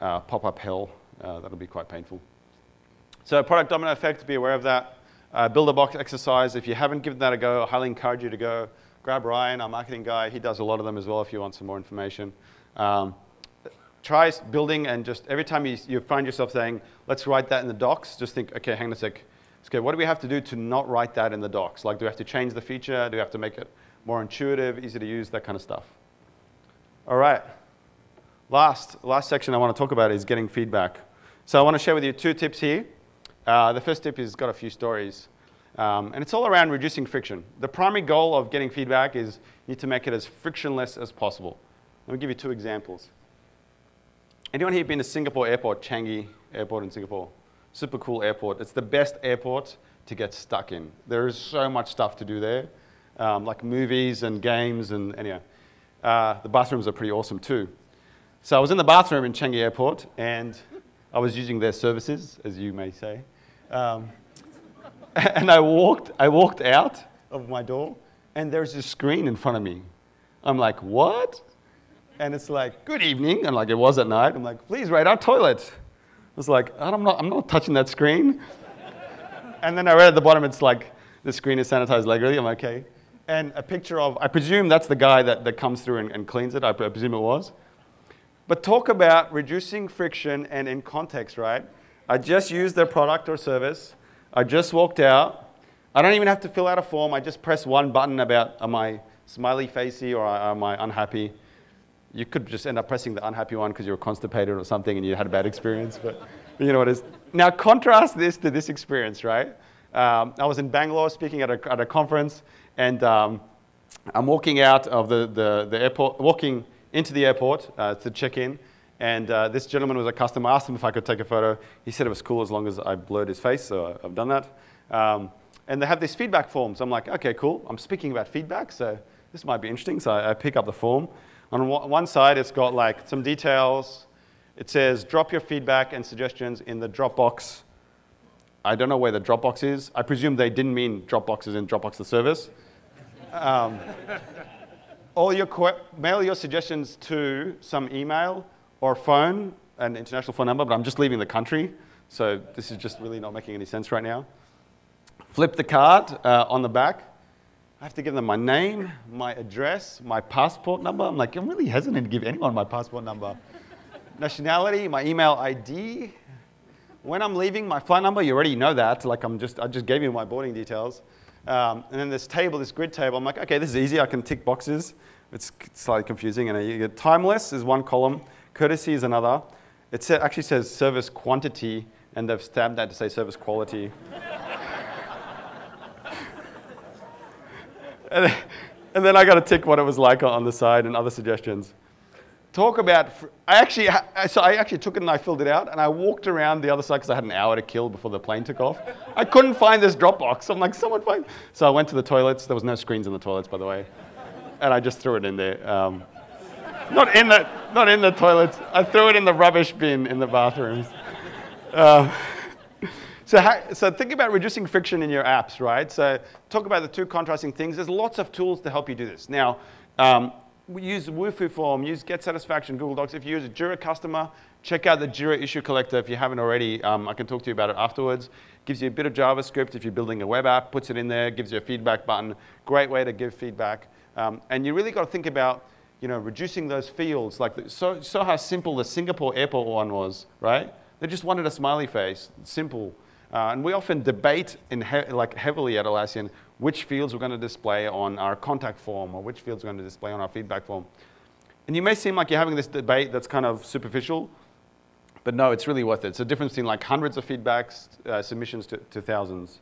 pop-up hell. That'll be quite painful. So product domino effect, be aware of that. Build a box exercise. If you haven't given that a go, I highly encourage you to go. Grab Ryan, our marketing guy. He does a lot of them as well if you want some more information. Try building and just every time you find yourself saying, let's write that in the docs, just think, okay, hang on a sec. Okay, what do we have to do to not write that in the docs? Like, do we have to change the feature? Do we have to make it more intuitive, easy to use, that kind of stuff? All right. Last section I want to talk about is getting feedback. So I want to share with you 2 tips here. The first tip has got a few stories. And it's all around reducing friction. The primary goal of getting feedback is you need to make it as frictionless as possible. Let me give you 2 examples. Anyone here been to Singapore Airport, Changi Airport in Singapore? Super cool airport. It's the best airport to get stuck in. There is so much stuff to do there, like movies and games and anyway. The bathrooms are pretty awesome too. So I was in the bathroom in Changi Airport and I was using their services, as you may say. And I walked out of my door and there's this screen in front of me. I'm like, what? And it's like, good evening. And like it was at night. I'm like, please rate our toilet. I was like, I'm not touching that screen. And then I read at the bottom, it's like, the screen is sanitized regularly. I'm like, okay. And a picture of, I presume that's the guy that comes through and cleans it. I presume it was. But talk about reducing friction and in context, right? I just used their product or service. I just walked out. I don't even have to fill out a form. I just press one button about, am I smiley facey or am I unhappy? You could just end up pressing the unhappy one because you were constipated or something and you had a bad experience, but you know what it is. Now contrast this to this experience, right? I was in Bangalore speaking at a conference and I'm walking out of the airport, walking into the airport to check in, and this gentleman was a customer. I asked him if I could take a photo. He said it was cool as long as I blurred his face, so I've done that. And they have these feedback forms. I'm like, okay, cool. I'm speaking about feedback, so this might be interesting. So I pick up the form. On one side, it's got like some details. It says, drop your feedback and suggestions in the Dropbox. I don't know where the Dropbox is. I presume they didn't mean Dropbox as in Dropbox the service. Mail your suggestions to some email or phone, an international phone number, but I'm just leaving the country, so this is just really not making any sense right now. Flip the card on the back. I have to give them my name, my address, my passport number. I'm like, I'm really hesitant to give anyone my passport number. Nationality, my email ID. When I'm leaving, my flight number, you already know that. Like I just gave you my boarding details. And then this table, this grid table, I'm like, okay, this is easy. I can tick boxes. It's slightly confusing. And you get timeless is one column. Courtesy is another. It actually says service quantity, and they've stamped that to say service quality. and then I got to tick what it was like on the side and other suggestions. Talk about, I actually took it and I filled it out, and I walked around the other side because I had an hour to kill before the plane took off. I couldn't find this Dropbox. I'm like, someone find. So I went to the toilets. There was no screens in the toilets, by the way, and I just threw it in there. Not in the toilets. I threw it in the rubbish bin in the bathrooms. So think about reducing friction in your apps, right? So talk about the two contrasting things. There's lots of tools to help you do this. Now, we use Wufoo Form, use Get Satisfaction, Google Docs. If you use a Jira customer, check out the Jira issue collector if you haven't already. I can talk to you about it afterwards. Gives you a bit of JavaScript if you're building a web app, puts it in there, gives you a feedback button. Great way to give feedback. And you really got to think about, reducing those fields. Like so how simple the Singapore airport one was, right? They just wanted a smiley face, simple. And we often debate heavily at Atlassian which fields we're going to display on our contact form or which fields we're going to display on our feedback form. And you may seem like you're having this debate that's kind of superficial, but no, it's really worth it. It's a difference between like hundreds of feedbacks, submissions to thousands.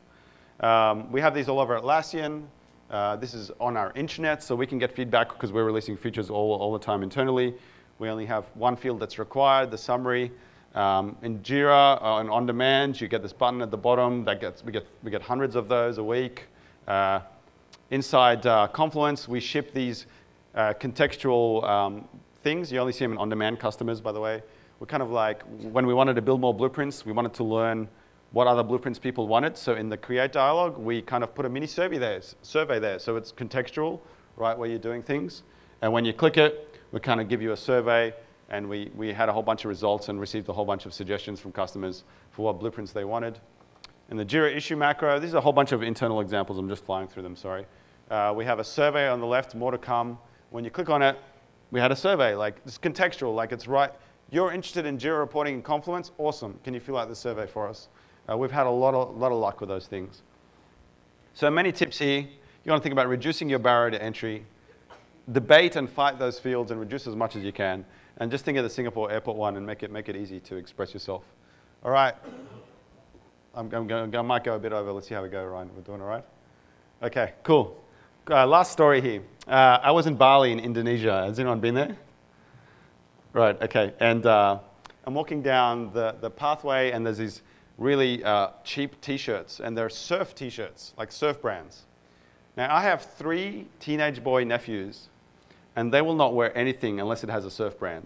We have these all over Atlassian. This is on our intranet, so we can get feedback because we're releasing features all the time internally. We only have one field that's required, the summary. In Jira and on demand, you get this button at the bottom. We get hundreds of those a week. Inside Confluence, we ship these contextual things. You only see them in on-demand customers, by the way. We're kind of like, when we wanted to build more blueprints, we wanted to learn what other blueprints people wanted. So in the create dialog, we kind of put a mini survey there. So it's contextual, right, where you're doing things. And when you click it, we kind of give you a survey. And we had a whole bunch of results and received a whole bunch of suggestions from customers for what blueprints they wanted. In the Jira issue macro, this is a whole bunch of internal examples. I'm just flying through them, sorry. We have a survey on the left, more to come. When you click on it, we had a survey. Like, it's contextual, like it's right. You're interested in Jira reporting in Confluence? Awesome. Can you fill out the survey for us? We've had a lot of luck with those things. So many tips here. You want to think about reducing your barrier to entry. Debate and fight those fields and reduce as much as you can. And just think of the Singapore airport one and make it easy to express yourself. All right. I might go a bit over. Let's see how we go, Ryan. We're doing all right? Okay, cool. Last story here. I was in Bali in Indonesia. Has anyone been there? Right, okay. And I'm walking down the pathway, and there's these really cheap T-shirts. And they're surf T-shirts, like surf brands. Now, I have 3 teenage boy nephews, and they will not wear anything unless it has a surf brand.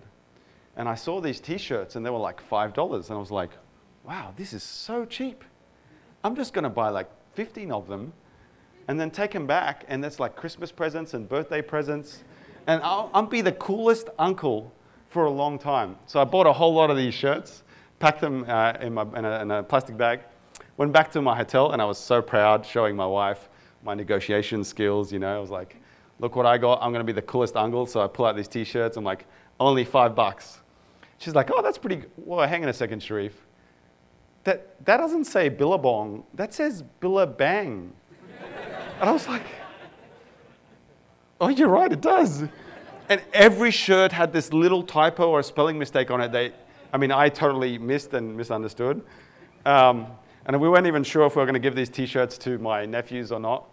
And I saw these T-shirts, and they were like $5. And I was like, wow, this is so cheap. I'm just going to buy like 15 of them and then take them back. And that's like Christmas presents and birthday presents. And I'll be the coolest uncle for a long time. So I bought a whole lot of these shirts, packed them in a plastic bag, went back to my hotel, and I was so proud, showing my wife my negotiation skills. I was like, look what I got. I'm going to be the coolest uncle. So I pull out these T-shirts. I'm like, only $5. She's like, oh, that's pretty good. Well, hang on a second, Sharif. That doesn't say Billabong. That says Billabang. And I was like, oh, you're right, it does. And every shirt had this little typo or spelling mistake on it. I totally missed and misunderstood. And we weren't even sure if we were going to give these T-shirts to my nephews or not.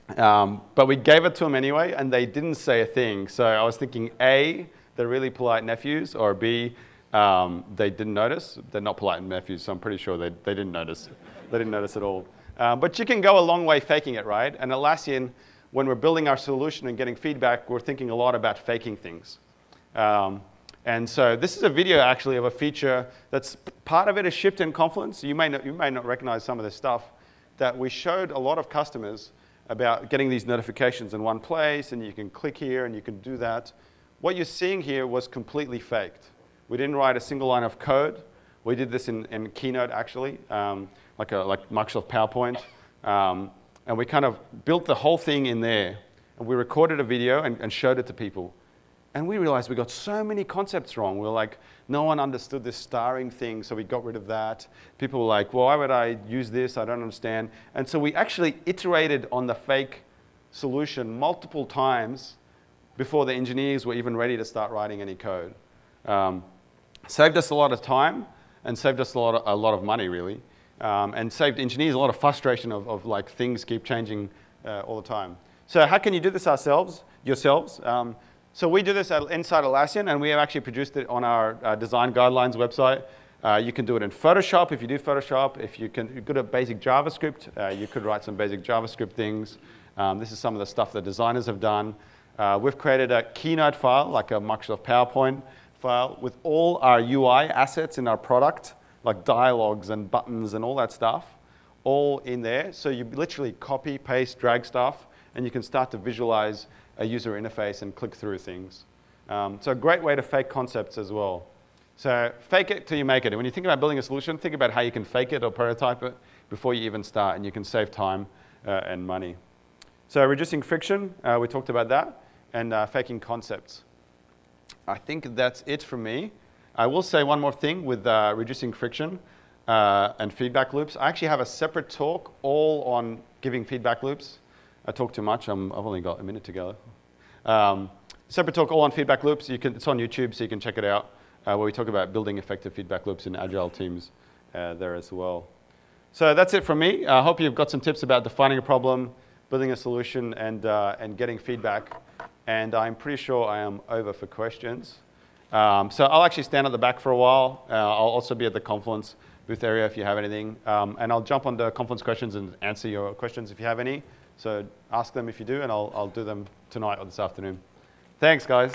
But we gave it to them anyway, and they didn't say a thing. So I was thinking, A, they're really polite nephews, or B, they didn't notice. They're not polite nephews, so I'm pretty sure they didn't notice. They didn't notice at all. But you can go a long way faking it, right? And Atlassian, when we're building our solution and getting feedback, we're thinking a lot about faking things. And so this is a video, actually, of a feature that's part of it is shipped in Confluence. You may not recognize some of this stuff that we showed a lot of customers about getting these notifications in one place, and you can click here, and you can do that. What you're seeing here was completely faked. We didn't write a single line of code. We did this in Keynote, actually, like Microsoft PowerPoint. And we kind of built the whole thing in there. And we recorded a video and showed it to people. And we realized we got so many concepts wrong. We were like, no one understood this starring thing, so we got rid of that. People were like, well, why would I use this? I don't understand. And so we actually iterated on the fake solution multiple times before the engineers were even ready to start writing any code. Saved us a lot of time and saved us a lot of money, really. And saved engineers a lot of frustration of like things keep changing all the time. So how can you do this yourselves? So we do this inside Atlassian, and we have actually produced it on our design guidelines website. You can do it in Photoshop if you do Photoshop. If you're good at basic JavaScript, you could write some basic JavaScript things. This is some of the stuff that designers have done. We've created a Keynote file, like a Microsoft PowerPoint file, with all our UI assets in our product, like dialogues and buttons and all that stuff, all in there. So you literally copy, paste, drag stuff, and you can start to visualize a user interface and click through things. So a great way to fake concepts as well. So fake it till you make it. And when you think about building a solution, think about how you can fake it or prototype it before you even start, and you can save time and money. So reducing friction, we talked about that, and faking concepts. I think that's it from me. I will say one more thing with reducing friction and feedback loops. I actually have a separate talk all on giving feedback loops. I talk too much. I've only got a minute to go. Separate talk all on feedback loops. It's on YouTube, so you can check it out, where we talk about building effective feedback loops in Agile teams there as well. So that's it from me. I hope you've got some tips about defining a problem, building a solution, and getting feedback. And I'm pretty sure I am over for questions. So I'll actually stand at the back for a while. I'll also be at the Confluence booth area if you have anything. And I'll jump on the Confluence questions and answer your questions if you have any. So ask them if you do, and I'll do them tonight or this afternoon. Thanks, guys.